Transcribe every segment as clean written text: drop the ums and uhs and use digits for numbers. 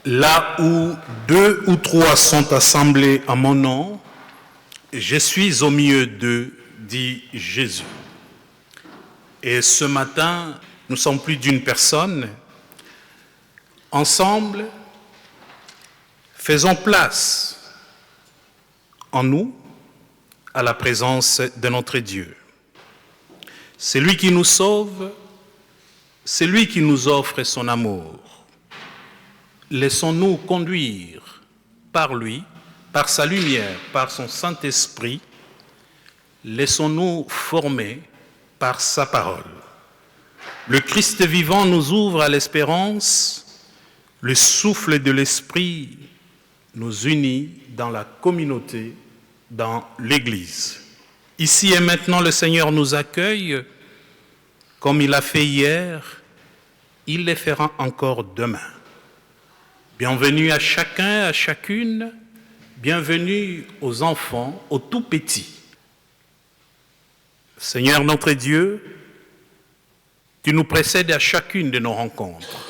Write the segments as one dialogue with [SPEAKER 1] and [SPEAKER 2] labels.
[SPEAKER 1] Là où 2 ou 3 sont assemblés en mon nom, je suis au milieu d'eux, dit Jésus. Et ce matin, nous sommes plus d'une personne. Ensemble, faisons place en nous à la présence de notre Dieu. C'est lui qui nous sauve, c'est lui qui nous offre son amour. Laissons-nous conduire par lui, par sa lumière, par son Saint-Esprit. Laissons-nous former par sa parole. Le Christ vivant nous ouvre à l'espérance. Le souffle de l'Esprit nous unit dans la communauté, dans l'Église. Ici et maintenant, le Seigneur nous accueille comme il l'a fait hier, il le fera encore demain. Bienvenue à chacun, à chacune, bienvenue aux enfants, aux tout petits. Seigneur notre Dieu, tu nous précèdes à chacune de nos rencontres.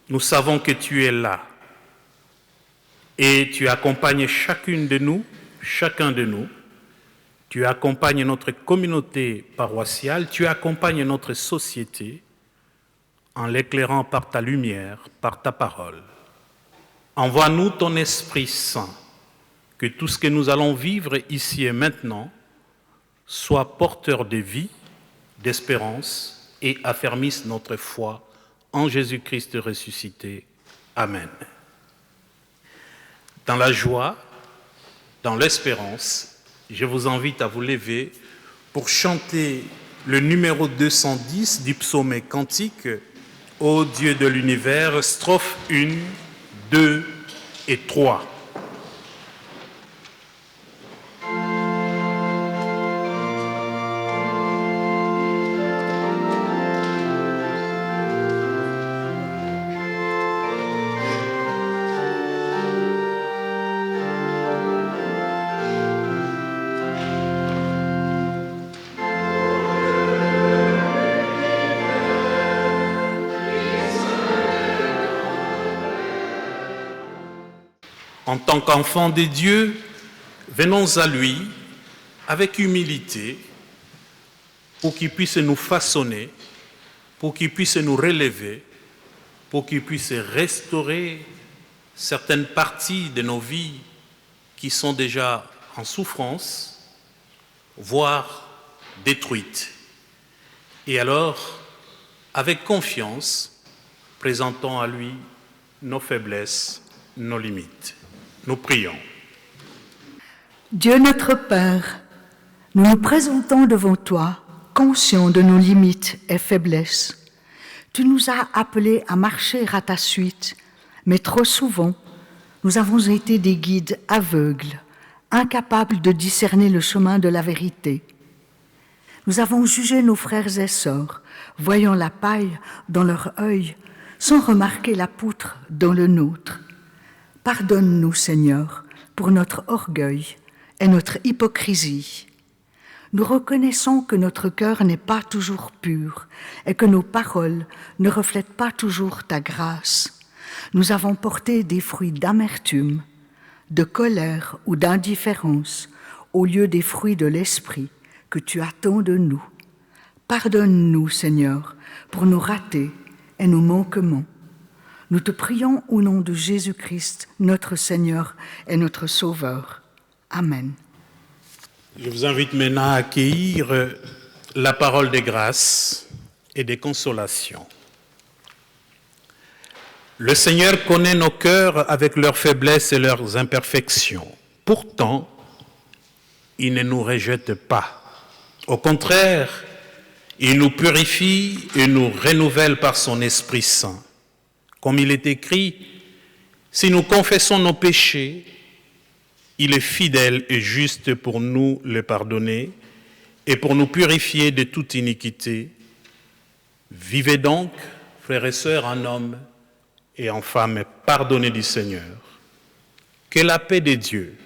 [SPEAKER 1] Nous savons que tu es là et tu accompagnes chacune de nous, chacun de nous. Tu accompagnes notre communauté paroissiale, tu accompagnes notre société en l'éclairant par ta lumière, par ta parole. Envoie-nous ton Esprit Saint, que tout ce que nous allons vivre ici et maintenant soit porteur de vie, d'espérance et affermisse notre foi en Jésus-Christ ressuscité. Amen. Dans la joie, dans l'espérance, je vous invite à vous lever pour chanter le numéro 210 du psaume et cantique « Ô Dieu de l'univers », strophes 1, 2 et 3. En tant qu'enfants de Dieu, venons à lui avec humilité pour qu'il puisse nous façonner, pour qu'il puisse nous relever, pour qu'il puisse restaurer certaines parties de nos vies qui sont déjà en souffrance, voire détruites. Et alors, avec confiance, présentons à lui nos faiblesses, nos limites. Nous prions.
[SPEAKER 2] Dieu notre Père, nous nous présentons devant toi, conscients de nos limites et faiblesses. Tu nous as appelés à marcher à ta suite, mais trop souvent, nous avons été des guides aveugles, incapables de discerner le chemin de la vérité. Nous avons jugé nos frères et sœurs, voyant la paille dans leur œil, sans remarquer la poutre dans le nôtre. Pardonne-nous, Seigneur, pour notre orgueil et notre hypocrisie. Nous reconnaissons que notre cœur n'est pas toujours pur et que nos paroles ne reflètent pas toujours ta grâce. Nous avons porté des fruits d'amertume, de colère ou d'indifférence au lieu des fruits de l'esprit que tu attends de nous. Pardonne-nous, Seigneur, pour nos ratés et nos manquements. Nous te prions au nom de Jésus-Christ, notre Seigneur et notre Sauveur. Amen.
[SPEAKER 1] Je vous invite maintenant à accueillir la parole de grâce et de consolation. Le Seigneur connaît nos cœurs avec leurs faiblesses et leurs imperfections. Pourtant, il ne nous rejette pas. Au contraire, il nous purifie et nous renouvelle par son Esprit Saint. Comme il est écrit, si nous confessons nos péchés, il est fidèle et juste pour nous les pardonner et pour nous purifier de toute iniquité. Vivez donc, frères et sœurs, en homme et en femme, pardonnés du Seigneur. Que la paix de Dieu,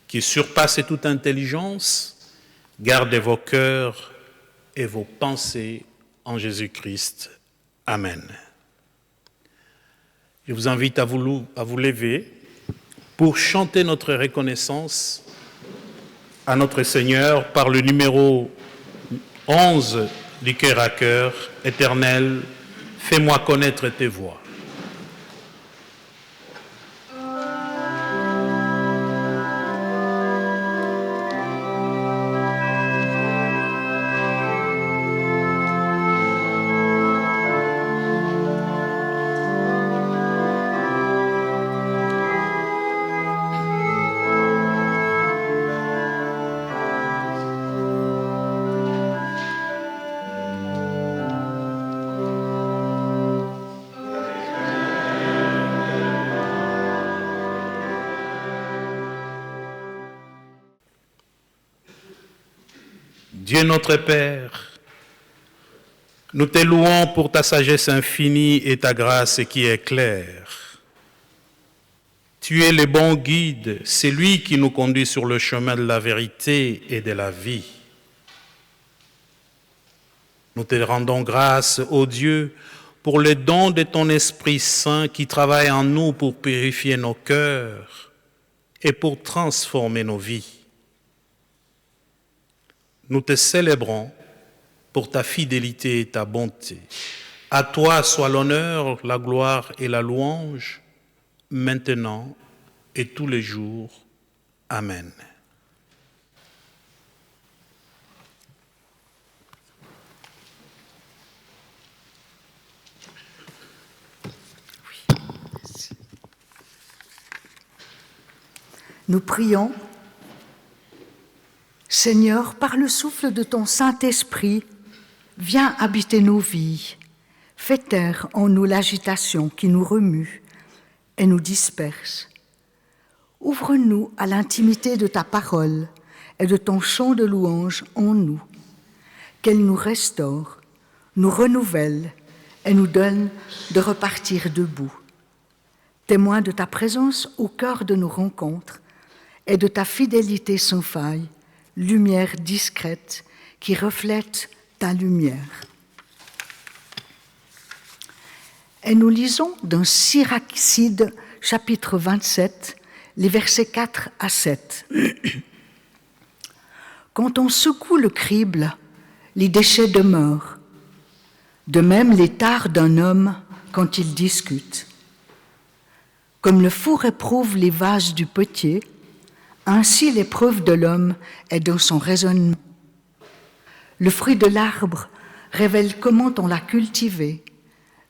[SPEAKER 1] qui surpasse toute intelligence, garde vos cœurs et vos pensées en Jésus-Christ. Amen. Je vous invite à vous lever pour chanter notre reconnaissance à notre Seigneur par le numéro 11 du cœur à cœur. Éternel, fais-moi connaître tes voies. Dieu notre Père, nous te louons pour ta sagesse infinie et ta grâce qui est claire. Tu es le bon guide, c'est lui qui nous conduit sur le chemin de la vérité et de la vie. Nous te rendons grâce, ô Dieu, pour le don de ton Esprit Saint qui travaille en nous pour purifier nos cœurs et pour transformer nos vies. Nous te célébrons pour ta fidélité et ta bonté. À toi soit l'honneur, la gloire et la louange, maintenant et tous les jours. Amen.
[SPEAKER 2] Nous prions. Seigneur, par le souffle de ton Saint-Esprit, viens habiter nos vies. Fais taire en nous l'agitation qui nous remue et nous disperse. Ouvre-nous à l'intimité de ta parole et de ton chant de louange en nous. Qu'elle nous restaure, nous renouvelle et nous donne de repartir debout. Témoin de ta présence au cœur de nos rencontres et de ta fidélité sans faille, lumière discrète qui reflète ta lumière. Et nous lisons dans Siracide, chapitre 27, les versets 4 à 7. Quand on secoue le crible, les déchets demeurent. De même les tares d'un homme quand il discute. Comme le four éprouve les vases du potier, ainsi l'épreuve de l'homme est dans son raisonnement. Le fruit de l'arbre révèle comment on l'a cultivé,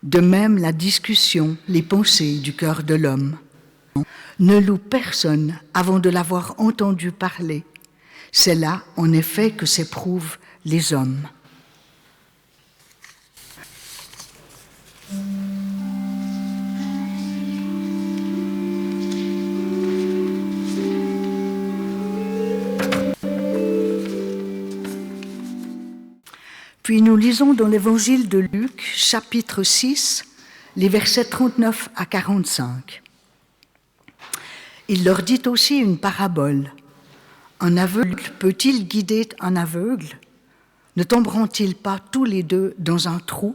[SPEAKER 2] de même la discussion, les pensées du cœur de l'homme. Ne loue personne avant de l'avoir entendu parler. C'est là, en effet, que s'éprouvent les hommes. Puis nous lisons dans l'évangile de Luc, chapitre 6, les versets 39 à 45. Il leur dit aussi une parabole. Un aveugle peut-il guider un aveugle? Ne tomberont-ils pas tous les deux dans un trou?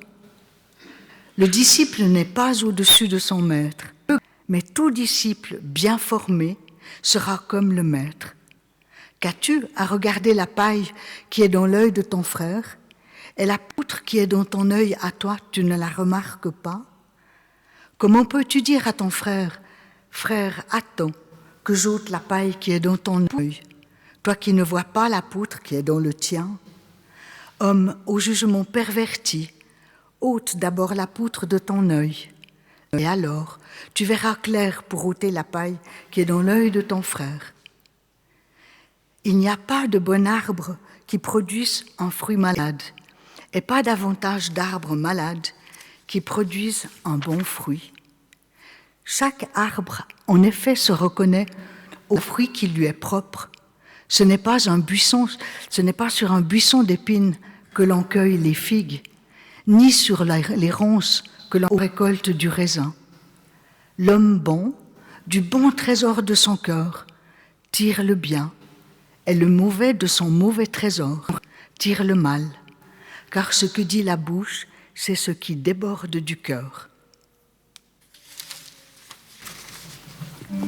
[SPEAKER 2] Le disciple n'est pas au-dessus de son maître, mais tout disciple bien formé sera comme le maître. Qu'as-tu à regarder la paille qui est dans l'œil de ton frère, et la poutre qui est dans ton œil à toi, tu ne la remarques pas? Comment peux-tu dire à ton frère, « Frère, attends, que j'ôte la paille qui est dans ton œil, toi qui ne vois pas la poutre qui est dans le tien? Homme au jugement perverti, ôte d'abord la poutre de ton œil, et alors tu verras clair pour ôter la paille qui est dans l'œil de ton frère. Il n'y a pas de bon arbre qui produise un fruit malade, et pas davantage d'arbres malades qui produisent un bon fruit. Chaque arbre, en effet, se reconnaît au fruit qui lui est propre. Ce n'est pas sur un buisson d'épines que l'on cueille les figues, ni sur les ronces que l'on récolte du raisin. L'homme bon, du bon trésor de son cœur, tire le bien, et le mauvais de son mauvais trésor tire le mal. Car ce que dit la bouche, c'est ce qui déborde du cœur.
[SPEAKER 1] Nous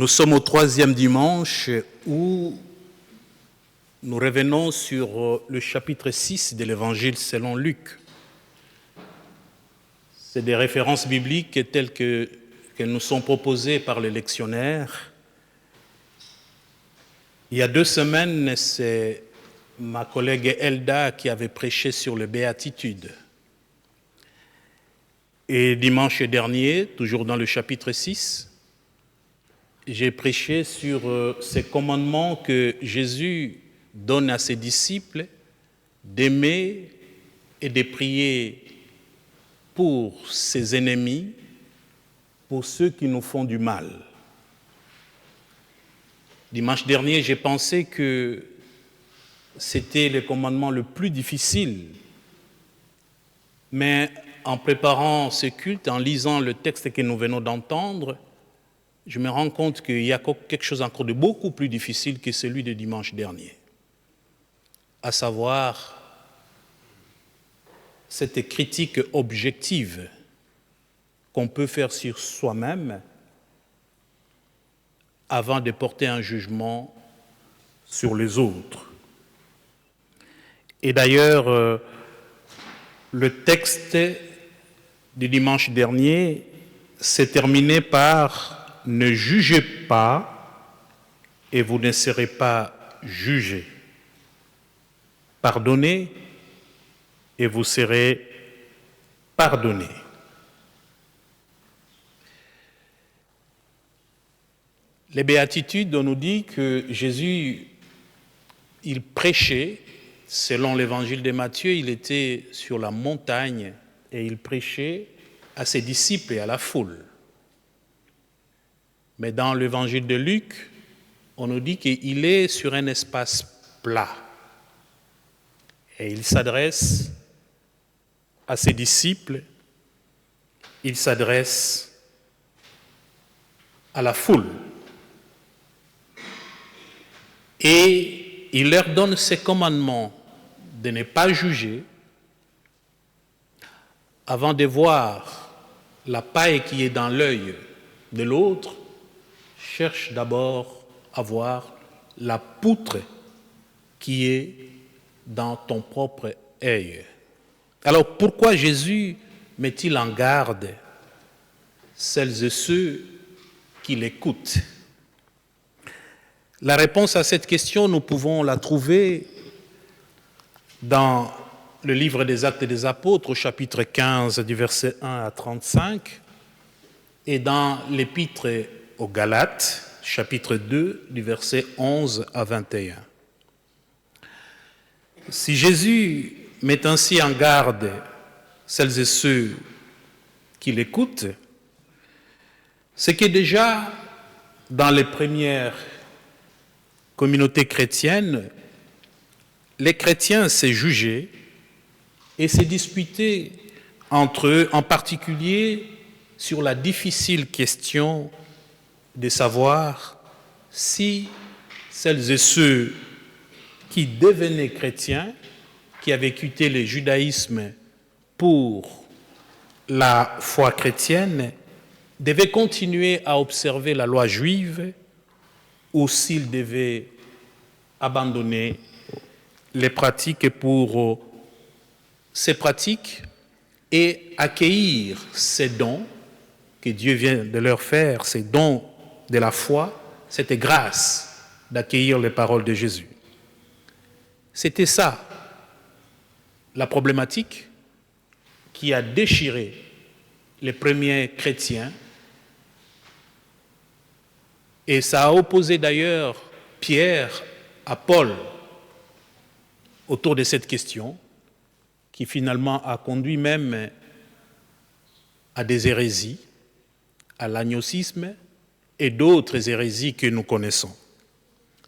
[SPEAKER 1] sommes au 3e dimanche où nous revenons sur le chapitre 6 de l'Évangile selon Luc. C'est des références bibliques telles qu'elles nous sont proposées par les lectionnaires. Il y a 2 semaines, c'est ma collègue Elda qui avait prêché sur les béatitudes. Et dimanche dernier, toujours dans le chapitre 6, j'ai prêché sur ces commandements que Jésus donne à ses disciples d'aimer et de prier pour ses ennemis, pour ceux qui nous font du mal. Dimanche dernier, j'ai pensé que c'était le commandement le plus difficile, mais en préparant ce culte, en lisant le texte que nous venons d'entendre, je me rends compte qu'il y a quelque chose encore de beaucoup plus difficile que celui de dimanche dernier, à savoir cette critique objective qu'on peut faire sur soi-même avant de porter un jugement sur les autres. Et d'ailleurs, le texte du dimanche dernier s'est terminé par « Ne jugez pas et vous ne serez pas jugés. Pardonnez et vous serez pardonnés. » Les béatitudes, on nous dit que Jésus, il prêchait, selon l'évangile de Matthieu, il était sur la montagne et il prêchait à ses disciples et à la foule. Mais dans l'évangile de Luc, on nous dit qu'il est sur un espace plat et il s'adresse à ses disciples, il s'adresse à la foule. Et il leur donne ces commandements de ne pas juger avant de voir la paille qui est dans l'œil de l'autre. Cherche d'abord à voir la poutre qui est dans ton propre œil. Alors pourquoi Jésus met-il en garde celles et ceux qui l'écoutent? La réponse à cette question, nous pouvons la trouver dans le livre des Actes des Apôtres, au chapitre 15, du verset 1 à 35, et dans l'épître aux Galates, chapitre 2, du verset 11 à 21. Si Jésus met ainsi en garde celles et ceux qui l'écoutent, c'est que déjà, dans les premières communautés chrétiennes, les chrétiens s'est jugé et s'est disputé entre eux, en particulier sur la difficile question de savoir si celles et ceux qui devenaient chrétiens, qui avaient quitté le judaïsme pour la foi chrétienne, devaient continuer à observer la loi juive ou s'ils devaient abandonner les pratiques pour ces pratiques et accueillir ces dons que Dieu vient de leur faire, ces dons de la foi, cette grâce d'accueillir les paroles de Jésus. C'était ça, la problématique qui a déchiré les premiers chrétiens, et ça a opposé d'ailleurs Pierre à Paul autour de cette question, qui finalement a conduit même à des hérésies, à l'agnosticisme et d'autres hérésies que nous connaissons.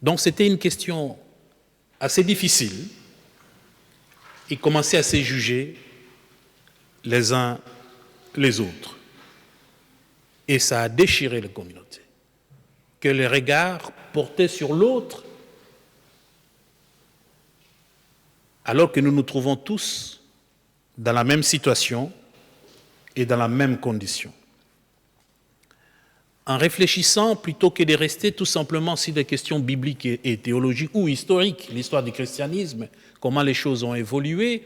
[SPEAKER 1] Donc c'était une question assez difficile. Ils commençaient à se juger les uns les autres. Et ça a déchiré la communauté. que les regards portés sur l'autre, alors que nous nous trouvons tous dans la même situation et dans la même condition. En réfléchissant, plutôt que de rester tout simplement sur des questions bibliques et théologiques ou historiques, l'histoire du christianisme, comment les choses ont évolué,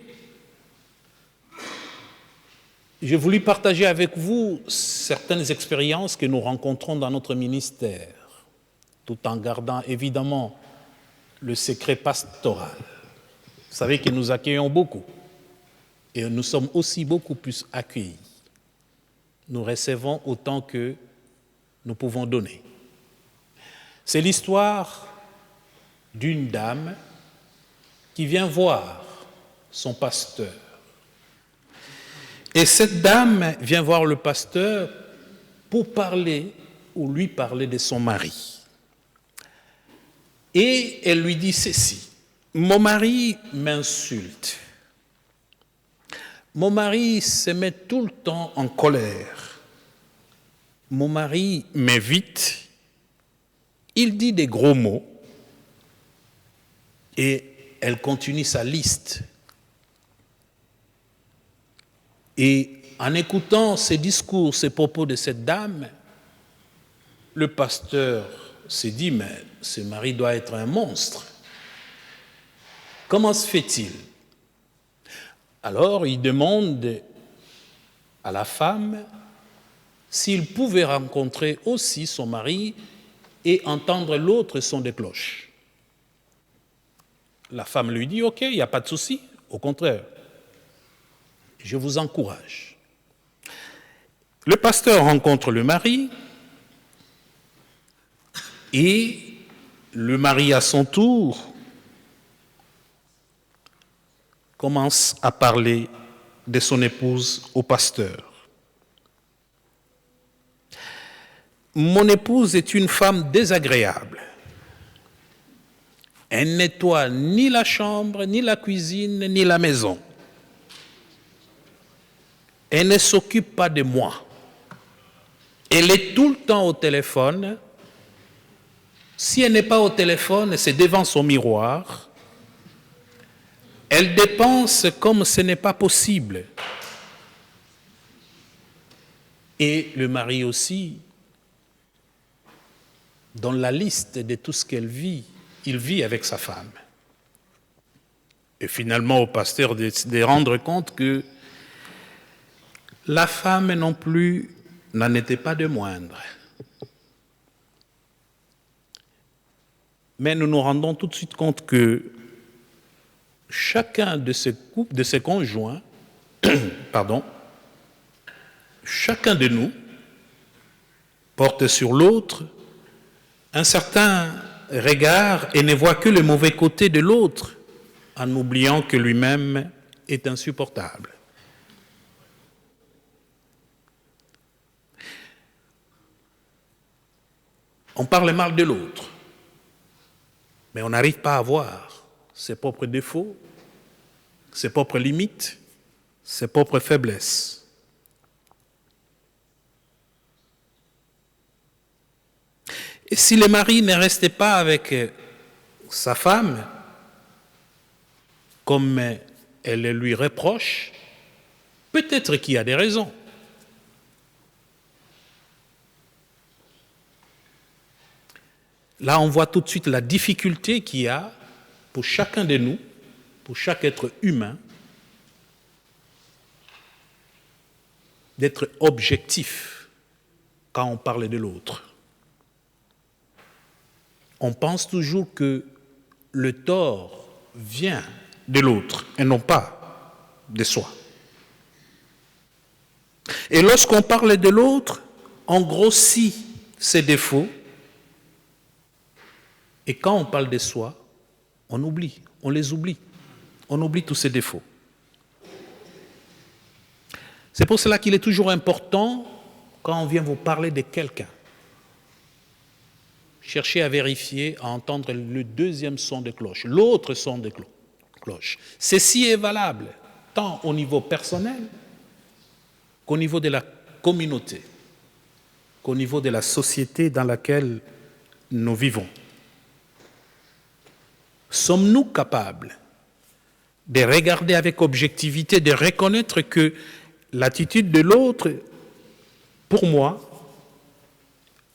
[SPEAKER 1] j'ai voulu partager avec vous certaines expériences que nous rencontrons dans notre ministère, tout en gardant évidemment le secret pastoral. Vous savez que nous accueillons beaucoup et nous sommes aussi beaucoup plus accueillis. Nous recevons autant que nous pouvons donner. C'est l'histoire d'une dame qui vient voir son pasteur. Et cette dame vient voir le pasteur pour parler ou lui parler de son mari. Et elle lui dit ceci: mon mari m'insulte. Mon mari se met tout le temps en colère. Mon mari m'évite. Il dit des gros mots. Et elle continue sa liste. Et en écoutant ces discours, ces propos de cette dame, le pasteur s'est dit, mais ce mari doit être un monstre. Comment se fait-il? Alors il demande à la femme s'il pouvait rencontrer aussi son mari et entendre l'autre son de cloche. La femme lui dit, ok, il n'y a pas de souci, au contraire, je vous encourage. Le pasteur rencontre le mari et le mari à son tour commence à parler de son épouse au pasteur. Mon épouse est une femme désagréable. Elle nettoie ni la chambre, ni la cuisine, ni la maison. Elle ne s'occupe pas de moi. Elle est tout le temps au téléphone. Si elle n'est pas au téléphone, c'est devant son miroir. Elle dépense comme ce n'est pas possible. Et le mari aussi, dans la liste de tout ce qu'elle vit, il vit avec sa femme. Et finalement, au pasteur de rendre compte que la femme non plus n'en était pas de moindre. Mais nous nous rendons tout de suite compte que chacun de ces couples, de ces conjoints, chacun de nous porte sur l'autre un certain regard et ne voit que le mauvais côté de l'autre, en oubliant que lui-même est insupportable. On parle mal de l'autre, mais on n'arrive pas à voir ses propres défauts, ses propres limites, ses propres faiblesses. Et si le mari ne restait pas avec sa femme, comme elle le lui reproche, peut-être qu'il y a des raisons. Là, on voit tout de suite la difficulté qu'il y a pour chacun de nous, pour chaque être humain, d'être objectif quand on parle de l'autre. On pense toujours que le tort vient de l'autre et non pas de soi. Et lorsqu'on parle de l'autre, on grossit ses défauts. Et quand on parle de soi, on les oublie. On oublie tous ses défauts. C'est pour cela qu'il est toujours important, quand on vient vous parler de quelqu'un, cherchez à vérifier, à entendre le deuxième son de cloche, l'autre son de cloche. Ceci est valable tant au niveau personnel qu'au niveau de la communauté, qu'au niveau de la société dans laquelle nous vivons. Sommes-nous capables de regarder avec objectivité, de reconnaître que l'attitude de l'autre, pour moi,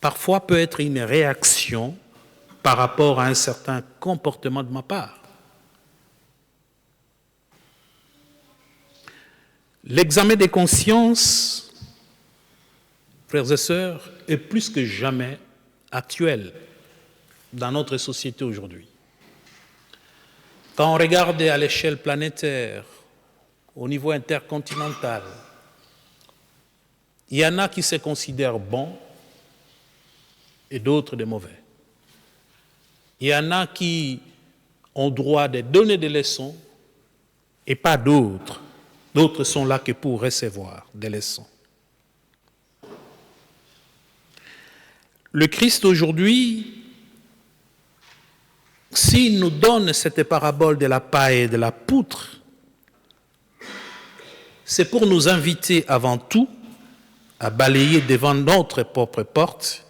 [SPEAKER 1] parfois peut être une réaction par rapport à un certain comportement de ma part? L'examen des consciences, frères et sœurs, est plus que jamais actuel dans notre société aujourd'hui. Quand on regarde à l'échelle planétaire, au niveau intercontinental, il y en a qui se considèrent bons et d'autres de mauvais. Il y en a qui ont droit de donner des leçons et pas d'autres. D'autres sont là que pour recevoir des leçons. Le Christ aujourd'hui, s'il nous donne cette parabole de la paille et de la poutre, c'est pour nous inviter avant tout à balayer devant notre propre porte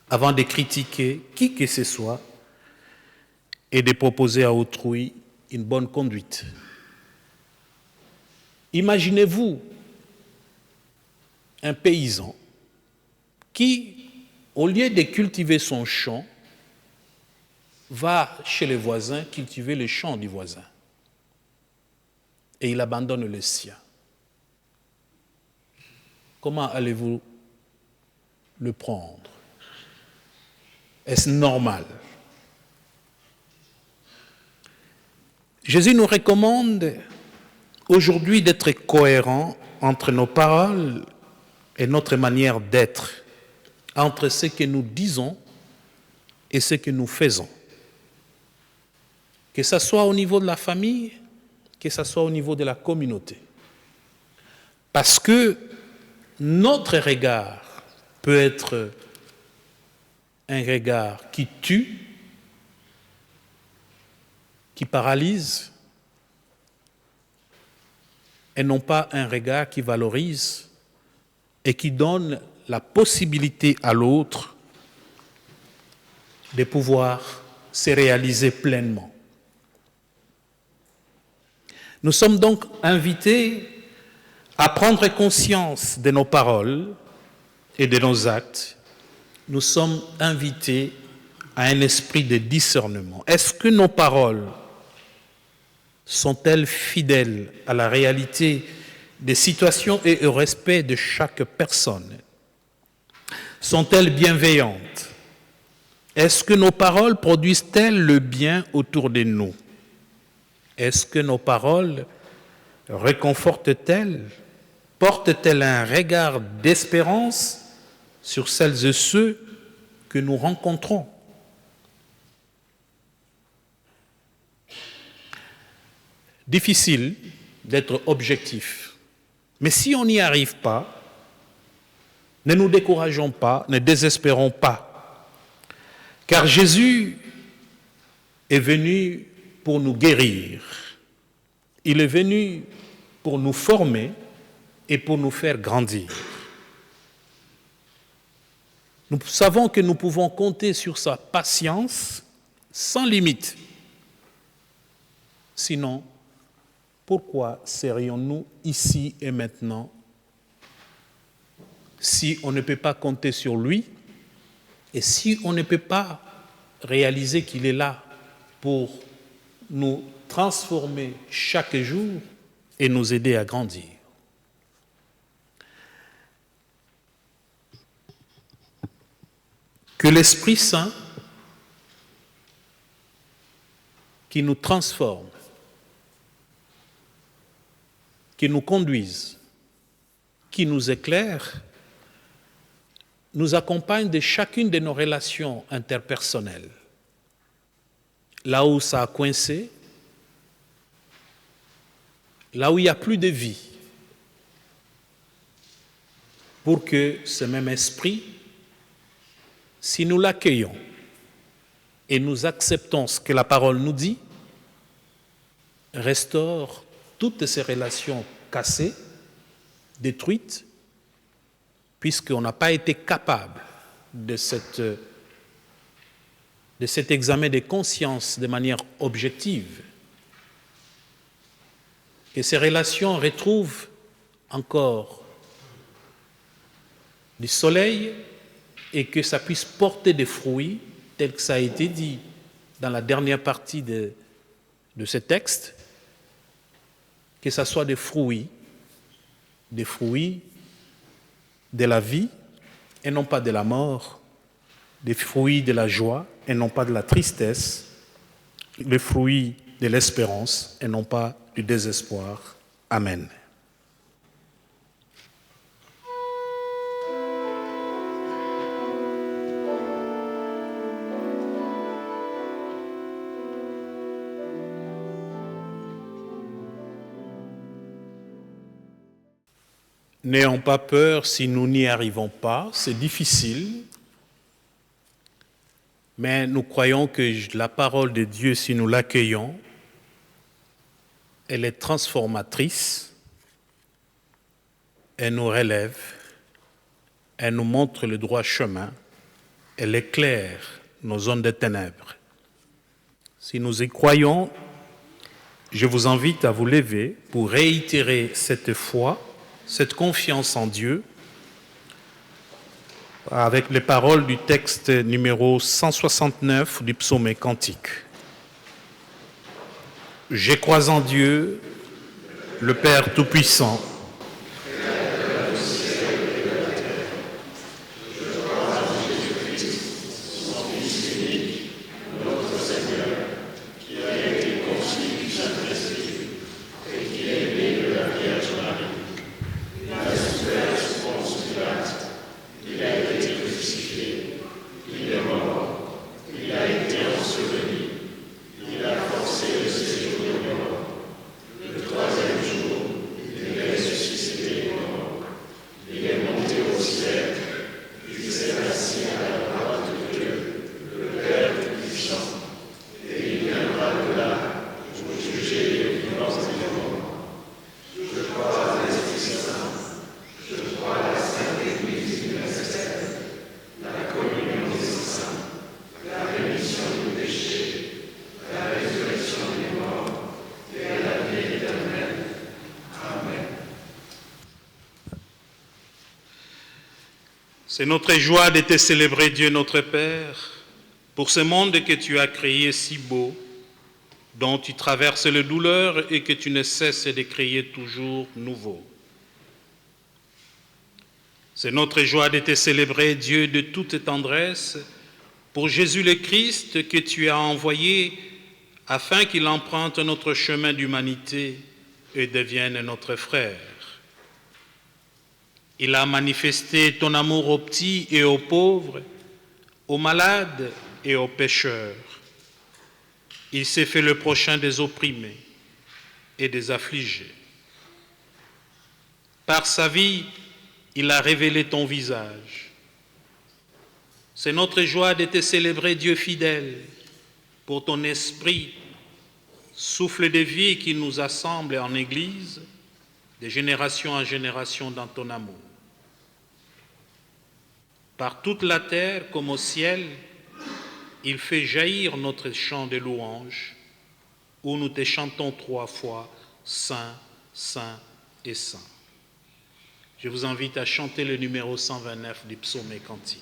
[SPEAKER 1] avant de critiquer qui que ce soit et de proposer à autrui une bonne conduite. Imaginez-vous un paysan qui, au lieu de cultiver son champ, va chez les voisins cultiver le champ du voisin. Et il abandonne le sien. Comment allez-vous le prendre? Est-ce normal? Jésus nous recommande aujourd'hui d'être cohérents entre nos paroles et notre manière d'être, entre ce que nous disons et ce que nous faisons. Que ce soit au niveau de la famille, que ce soit au niveau de la communauté. Parce que notre regard peut être un regard qui tue, qui paralyse, et non pas un regard qui valorise et qui donne la possibilité à l'autre de pouvoir se réaliser pleinement. Nous sommes donc invités à prendre conscience de nos paroles et de nos actes. Nous sommes invités à un esprit de discernement. Est-ce que nos paroles sont-elles fidèles à la réalité des situations et au respect de chaque personne? Sont-elles bienveillantes? Est-ce que nos paroles produisent-elles le bien autour de nous? Est-ce que nos paroles réconfortent-elles? Portent-elles un regard d'espérance sur celles et ceux que nous rencontrons? Difficile d'être objectif. Mais si on n'y arrive pas, ne nous décourageons pas, ne désespérons pas. Car Jésus est venu pour nous guérir. Il est venu pour nous former et pour nous faire grandir. Nous savons que nous pouvons compter sur sa patience sans limite. Sinon, pourquoi serions-nous ici et maintenant si on ne peut pas compter sur lui et si on ne peut pas réaliser qu'il est là pour nous transformer chaque jour et nous aider à grandir? Que l'Esprit Saint qui nous transforme, qui nous conduise, qui nous éclaire, nous accompagne de chacune de nos relations interpersonnelles. Là où ça a coincé, là où il n'y a plus de vie, pour que ce même esprit, si nous l'accueillons et nous acceptons ce que la parole nous dit, restaure toutes ces relations cassées, détruites, puisqu'on n'a pas été capable de cette de cet examen de conscience de manière objective, que ces relations retrouvent encore du soleil et que ça puisse porter des fruits, tel que ça a été dit dans la dernière partie de ce texte, que ce soit des fruits de la vie et non pas de la mort, des fruits de la joie et non pas de la tristesse, les fruits de l'espérance et non pas du désespoir. Amen. N'ayons pas peur si nous n'y arrivons pas, c'est difficile, mais nous croyons que la parole de Dieu, si nous l'accueillons, elle est transformatrice, elle nous relève, elle nous montre le droit chemin, elle éclaire nos zones de ténèbres. Si nous y croyons, je vous invite à vous lever pour réitérer cette foi, cette confiance en Dieu, avec les paroles du texte numéro 169 du psaume cantique. Je crois en Dieu, le Père Tout-Puissant, c'est notre joie de te célébrer, Dieu notre Père, pour ce monde que tu as créé si beau, dont tu traverses les douleurs et que tu ne cesses de créer toujours nouveau. C'est notre joie de te célébrer, Dieu de toute tendresse, pour Jésus le Christ que tu as envoyé afin qu'il emprunte notre chemin d'humanité et devienne notre frère. Il a manifesté ton amour aux petits et aux pauvres, aux malades et aux pécheurs. Il s'est fait le prochain des opprimés et des affligés. Par sa vie, il a révélé ton visage. C'est notre joie de te célébrer, Dieu fidèle, pour ton esprit, souffle de vie qui nous assemble en Église, de génération en génération dans ton amour. Par toute la terre comme au ciel, il fait jaillir notre chant de louange, où nous te chantons 3 fois, Saint, Saint et Saint. Je vous invite à chanter le numéro 129 du psaume cantique.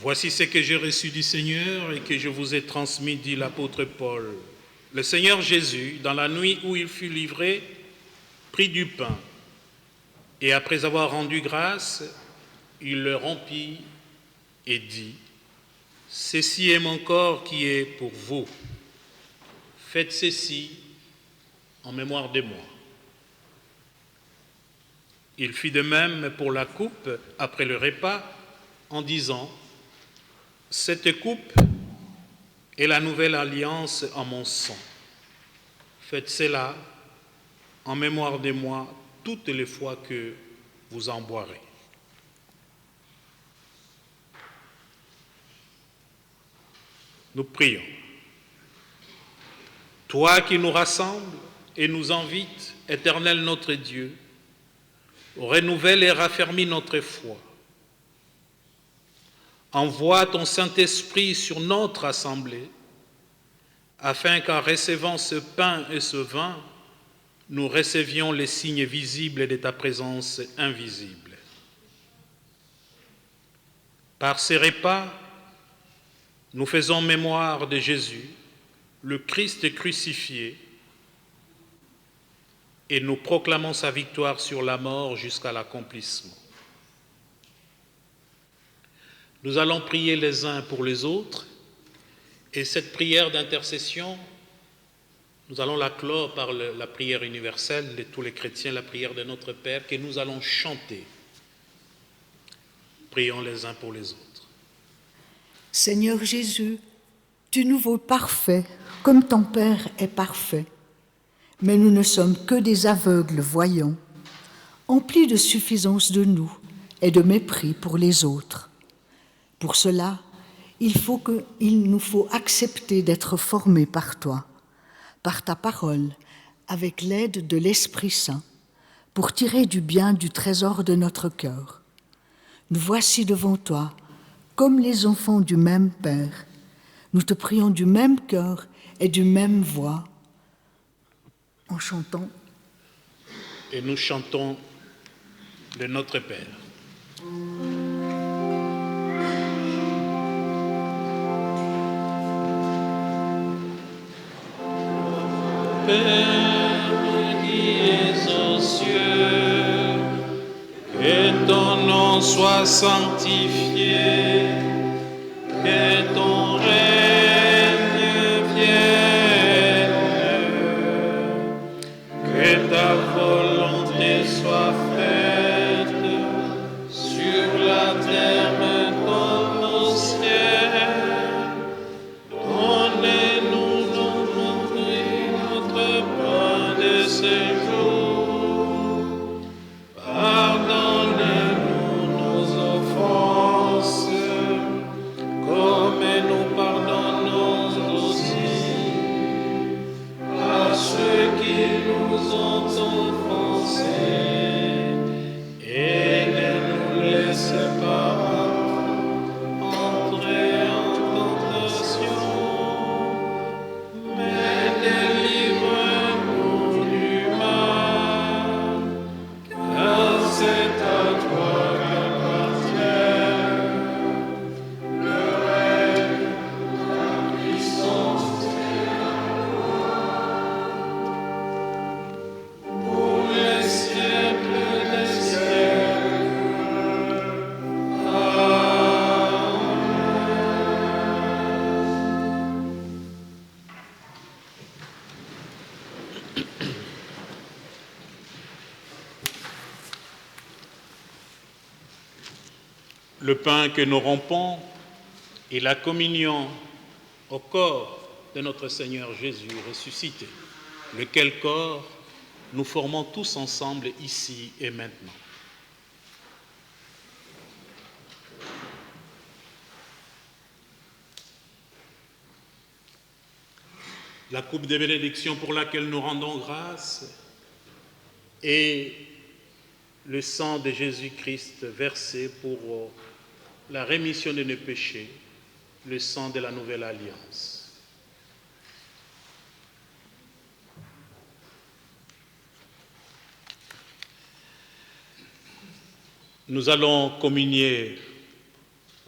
[SPEAKER 1] Voici ce que j'ai reçu du Seigneur et que je vous ai transmis, dit l'apôtre Paul. Le Seigneur Jésus, dans la nuit où il fut livré, prit du pain et après avoir rendu grâce, il le rompit et dit, Ceci est mon corps qui est pour vous. Faites ceci en mémoire de moi. Il fit de même pour la coupe après le repas en disant, cette coupe est la nouvelle alliance en mon sang. Faites cela en mémoire de moi toutes les fois que vous en boirez. Nous prions. Toi qui nous rassembles et nous invites, Éternel notre Dieu, renouvelle et raffermis notre foi. Envoie ton Saint-Esprit sur notre assemblée, afin qu'en recevant ce pain et ce vin, nous recevions les signes visibles de ta présence invisible. Par ces repas, nous faisons mémoire de Jésus, le Christ crucifié, et nous proclamons sa victoire sur la mort jusqu'à l'accomplissement. Nous allons prier les uns pour les autres, et cette prière d'intercession, nous allons la clore par la prière universelle de tous les chrétiens, la prière de notre Père, que nous allons chanter. Prions les uns pour les autres.
[SPEAKER 2] Seigneur Jésus, tu nous vaux parfait, comme ton Père est parfait. Mais nous ne sommes que des aveugles voyants, emplis de suffisance de nous et de mépris pour les autres. Pour cela, il nous faut accepter d'être formés par toi, par ta parole, avec l'aide de l'Esprit Saint, pour tirer du bien du trésor de notre cœur. Nous voici devant toi, comme les enfants du même Père. Nous te prions du même cœur et du même voix, en chantant.
[SPEAKER 1] Et nous chantons de notre Père. Père qui es aux cieux, que ton nom soit sanctifié, que ton règne vienne, que ta volonté soit faite sur la terre comme au ciel. Donnez-nous aujourd'hui notre pain de ce jour. Pardonnez-nous nos offenses, comme nous pardonnons aussi à ceux qui nous ont offensés. Et ne nous laisse pas entrer en tentation, mais délivre-nous du mal, car c'est à toi qu'appartient le règne, la puissance et la gloire, pour les siècles des siècles. Amen. Le pain que nous rompons est la communion au corps de notre Seigneur Jésus ressuscité, lequel corps nous formons tous ensemble ici et maintenant. La coupe de bénédiction pour laquelle nous rendons grâce est le sang de Jésus-Christ versé pour la rémission de nos péchés, le sang de la nouvelle alliance. Nous allons communier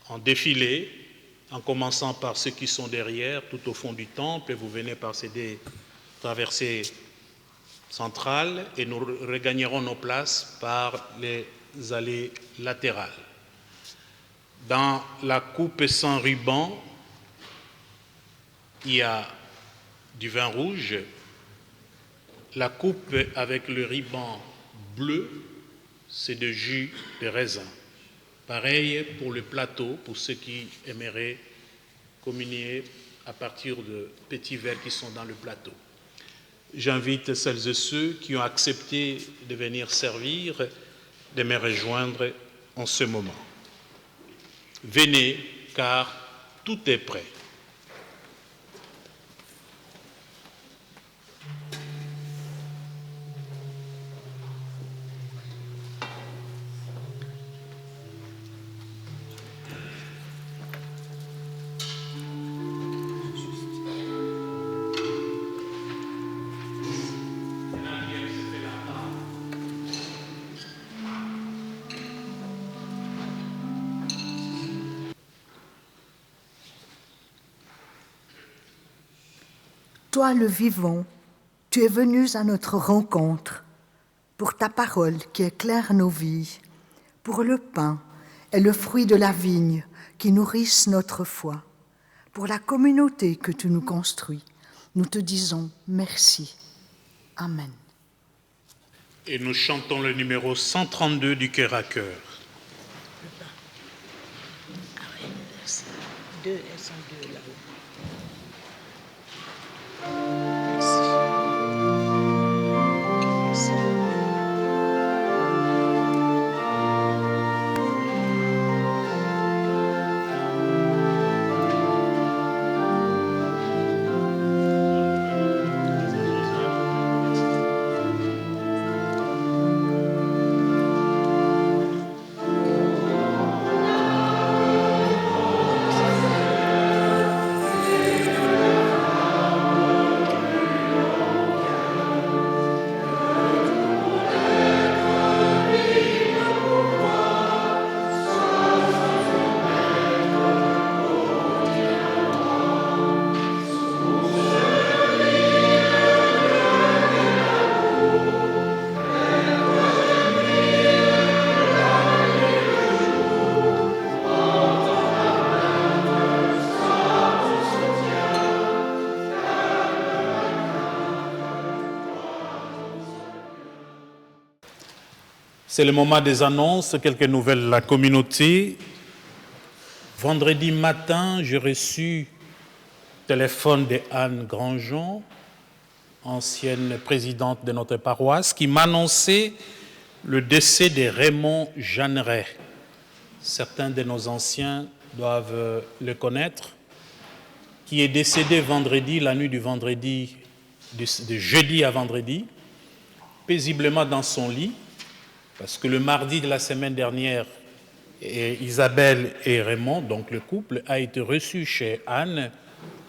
[SPEAKER 1] en défilé, en commençant par ceux qui sont derrière, tout au fond du temple, et vous venez par ces deux traversées centrales, et nous regagnerons nos places par les allées latérales. Dans la coupe sans ruban, il y a du vin rouge, la coupe avec le ruban bleu, c'est de jus de raisin. Pareil pour le plateau, pour ceux qui aimeraient communier à partir de petits verres qui sont dans le plateau. J'invite celles et ceux qui ont accepté de venir servir de me rejoindre en ce moment. Venez, car tout est prêt.
[SPEAKER 2] Toi le vivant, tu es venu à notre rencontre pour ta parole qui éclaire nos vies, pour le pain et le fruit de la vigne qui nourrissent notre foi, pour la communauté que tu nous construis. Nous te disons merci. Amen.
[SPEAKER 1] Et nous chantons le numéro 132 du Cœur à Cœur.
[SPEAKER 2] Ah oui, merci. Elles sont deux là-haut.
[SPEAKER 1] C'est le moment des annonces, quelques nouvelles de la communauté. Vendredi matin, j'ai reçu le téléphone de Anne Grandjean, ancienne présidente de notre paroisse, qui m'annonçait le décès de Raymond Jeanneret. Certains de nos anciens doivent le connaître, qui est décédé vendredi, la nuit du vendredi, de jeudi à vendredi, paisiblement dans son lit, parce que le mardi de la semaine dernière, Isabelle et Raymond, donc le couple, a été reçu chez Anne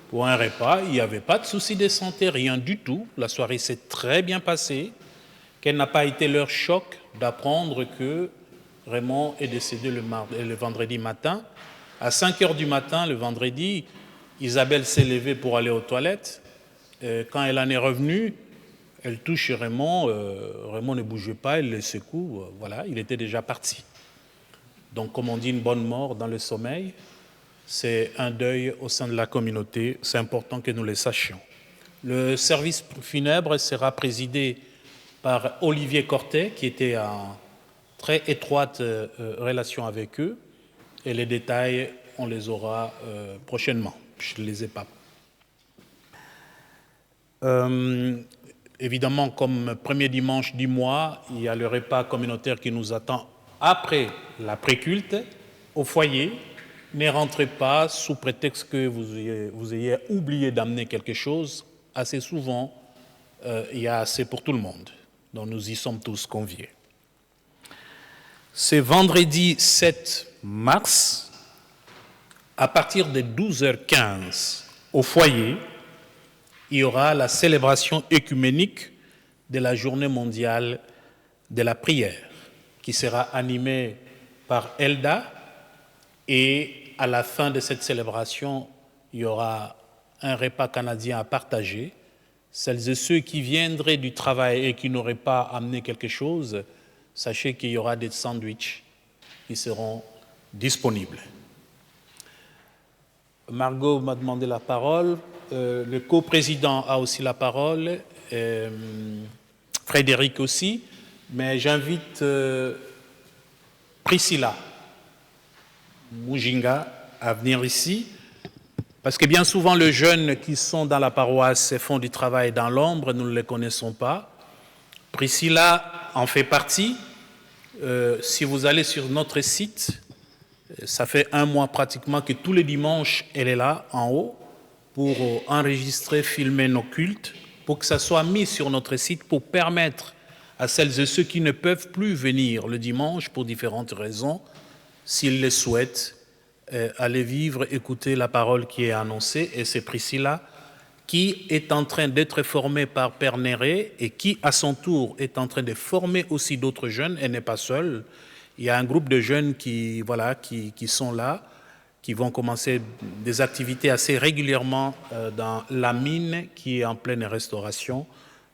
[SPEAKER 1] pour un repas. Il n'y avait pas de souci de santé, rien du tout. La soirée s'est très bien passée. Quel n'a pas été leur choc d'apprendre que Raymond est décédé le vendredi matin. À 5 heures du matin, le vendredi, Isabelle s'est levée pour aller aux toilettes. Quand elle en est revenue, elle touche Raymond. Raymond ne bougeait pas, elle le secoue. Voilà, il était déjà parti. Donc, comme on dit, une bonne mort dans le sommeil, c'est un deuil au sein de la communauté. C'est important que nous le sachions. Le service funèbre sera présidé par Olivier Cortet, qui était en très étroite relation avec eux. Et les détails, on les aura prochainement. Je ne les ai pas. Évidemment, comme premier dimanche du mois, il y a le repas communautaire qui nous attend après la pré-culte au foyer. Ne rentrez pas sous prétexte que vous ayez oublié d'amener quelque chose. Assez souvent, il y a assez pour tout le monde. Donc nous y sommes tous conviés. C'est vendredi 7 mars, à partir de 12h15, au foyer, il y aura la célébration œcuménique de la Journée mondiale de la prière, qui sera animée par Elda. Et à la fin de cette célébration, il y aura un repas canadien à partager. Celles et ceux qui viendraient du travail et qui n'auraient pas amené quelque chose, sachez qu'il y aura des sandwichs qui seront disponibles. Margot m'a demandé la parole le coprésident a aussi la parole, Frédéric aussi, mais j'invite Priscilla Mujinga à venir ici, parce que bien souvent les jeunes qui sont dans la paroisse font du travail dans l'ombre, nous ne les connaissons pas. Priscilla en fait partie. Si vous allez sur notre site, ça fait 1 mois pratiquement que tous les dimanches, elle est là, en haut, pour enregistrer, filmer nos cultes, pour que ça soit mis sur notre site, pour permettre à celles et ceux qui ne peuvent plus venir le dimanche pour différentes raisons, s'ils le souhaitent, aller vivre, écouter la parole qui est annoncée. Et c'est Priscilla qui est en train d'être formée par Père Néré et qui, à son tour, est en train de former aussi d'autres jeunes. Elle n'est pas seule. Il y a un groupe de jeunes qui sont là, qui vont commencer des activités assez régulièrement dans la mine qui est en pleine restauration.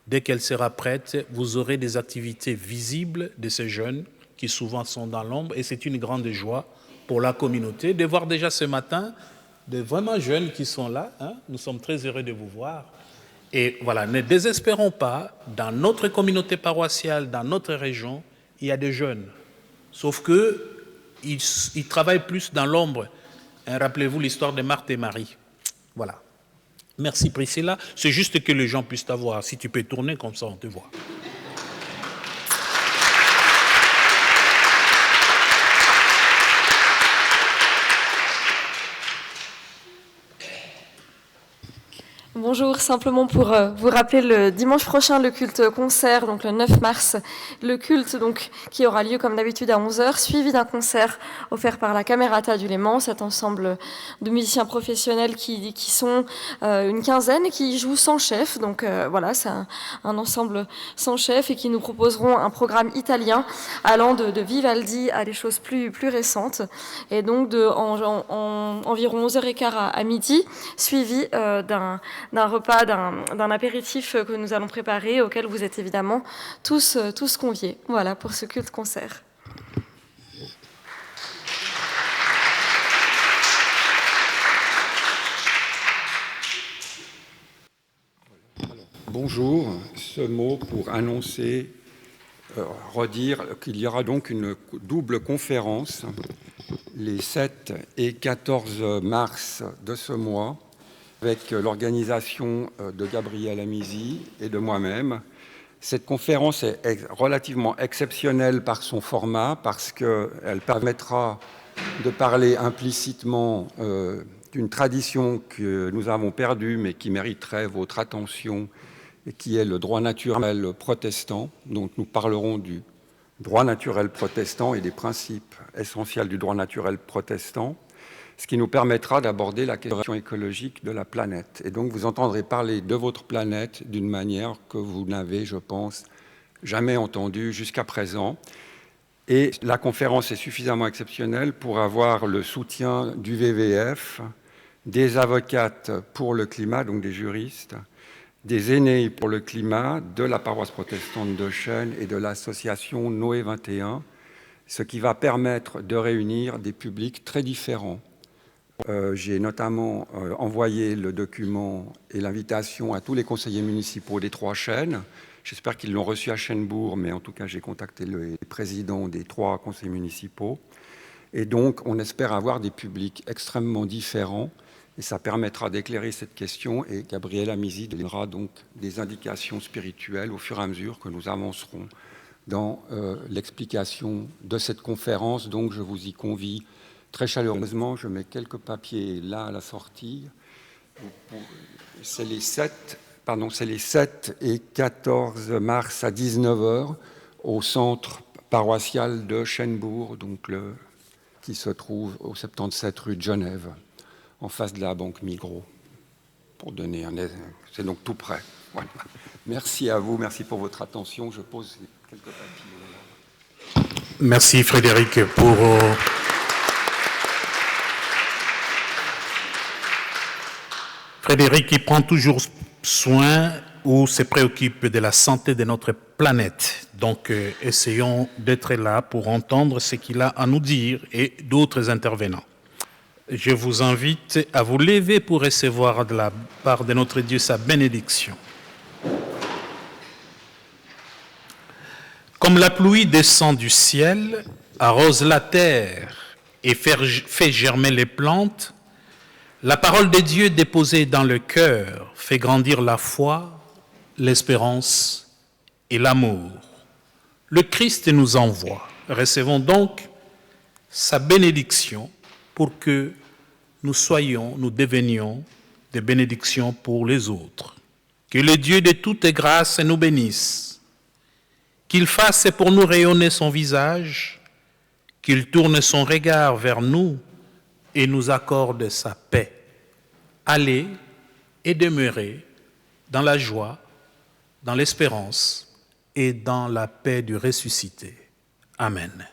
[SPEAKER 1] Dès qu'elle sera prête, vous aurez des activités visibles de ces jeunes qui souvent sont dans l'ombre. Et c'est une grande joie pour la communauté de voir déjà ce matin de vraiment jeunes qui sont là. Nous sommes très heureux de vous voir. Et voilà, ne désespérons pas, dans notre communauté paroissiale, dans notre région, il y a des jeunes. Sauf qu'ils travaillent plus dans l'ombre. Rappelez-vous l'histoire de Marthe et Marie. Voilà. Merci Priscilla. C'est juste que les gens puissent t'avoir. Si tu peux tourner comme ça, on te voit.
[SPEAKER 3] Bonjour, simplement pour vous rappeler le dimanche prochain le culte concert, donc le 9 mars, le culte donc qui aura lieu comme d'habitude à 11h, suivi d'un concert offert par la Camerata du Léman, cet ensemble de musiciens professionnels qui sont une quinzaine et qui jouent sans chef. Donc voilà, c'est un ensemble sans chef et qui nous proposeront un programme italien allant de Vivaldi à des choses plus récentes. Et donc en environ 11h15 à midi, suivi d'un repas, d'un apéritif que nous allons préparer, auquel vous êtes évidemment tous conviés. Voilà pour ce culte concert.
[SPEAKER 4] Bonjour, ce mot pour annoncer, redire qu'il y aura donc une double conférence les 7 et 14 mars de ce mois, avec l'organisation de Gabriel Amizi et de moi-même. Cette conférence est relativement exceptionnelle par son format, parce qu'elle permettra de parler implicitement d'une tradition que nous avons perdue, mais qui mériterait votre attention, et qui est le droit naturel protestant. Donc nous parlerons du droit naturel protestant et des principes essentiels du droit naturel protestant, ce qui nous permettra d'aborder la question écologique de la planète. Et donc vous entendrez parler de votre planète d'une manière que vous n'avez, je pense, jamais entendue jusqu'à présent. Et la conférence est suffisamment exceptionnelle pour avoir le soutien du WWF, des avocates pour le climat, donc des juristes, des aînés pour le climat, de la paroisse protestante de Chênes et de l'association Noé 21, ce qui va permettre de réunir des publics très différents. J'ai notamment envoyé le document et l'invitation à tous les conseillers municipaux des 3 Chênes. J'espère qu'ils l'ont reçu à Chênebourg, mais en tout cas, j'ai contacté les présidents des 3 conseils municipaux. Et donc, on espère avoir des publics extrêmement différents, et ça permettra d'éclairer cette question. Et Gabriel Amizi donnera donc des indications spirituelles au fur et à mesure que nous avancerons dans l'explication de cette conférence. Donc, je vous y convie très chaleureusement. Je mets quelques papiers là à la sortie. C'est les 7 et 14 mars à 19h au centre paroissial de Chênebourg, donc qui se trouve au 77 rue de Genève, en face de la banque Migros, pour donner c'est donc tout près. Voilà. Merci à vous, merci pour votre attention. Je pose quelques papiers.
[SPEAKER 1] Merci Frédéric pour... Frédéric qui prend toujours soin ou se préoccupe de la santé de notre planète. Donc, essayons d'être là pour entendre ce qu'il a à nous dire et d'autres intervenants. Je vous invite à vous lever pour recevoir de la part de notre Dieu sa bénédiction. Comme la pluie descend du ciel, arrose la terre et fait germer les plantes, la parole de Dieu déposée dans le cœur fait grandir la foi, l'espérance et l'amour. Le Christ nous envoie. Recevons donc sa bénédiction pour que nous devenions des bénédictions pour les autres. Que le Dieu de toute grâce nous bénisse, qu'il fasse pour nous rayonner son visage, qu'il tourne son regard vers nous et nous accorde sa paix. Allez et demeurez dans la joie, dans l'espérance et dans la paix du ressuscité. Amen.